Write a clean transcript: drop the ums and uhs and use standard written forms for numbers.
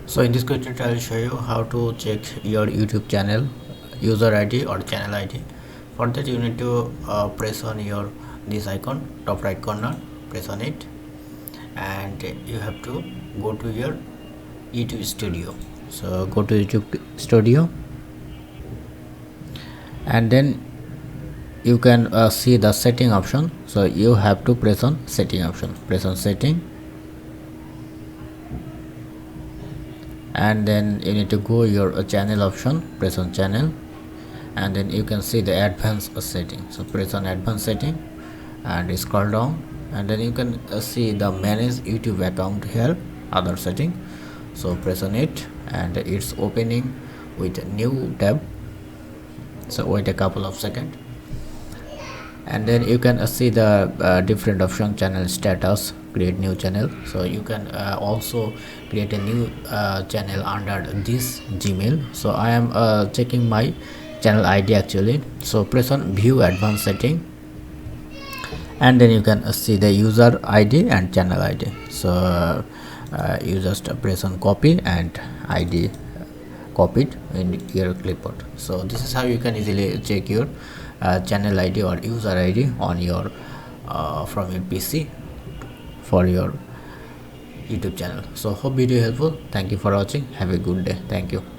So in this tutorial I will show you how to check your YouTube channel user ID or channel ID. For that you need to press on your this icon top right corner, press on it, and you have to go to your YouTube studio. So go to YouTube studio, and then you can see the setting option. So you have to press on setting option, press on setting, and then you need to go your channel option, press on channel, and then you can see the advanced setting. So press on advanced setting and scroll down, and then you can see the manage YouTube account here, other setting. So press on it, and it's opening with a new tab. So wait a couple of seconds, and then you can see the different option: channel status, create new channel. So you can also create a new channel under this Gmail. So I am checking my channel ID actually. So press on view advanced setting, and then you can see the user ID and channel ID. So you just press on copy and ID copied in your clipboard. So this is how you can easily check your channel ID or user ID on your from your PC for your YouTube channel. So hope video helpful. Thank you for watching. Have a good day. Thank you.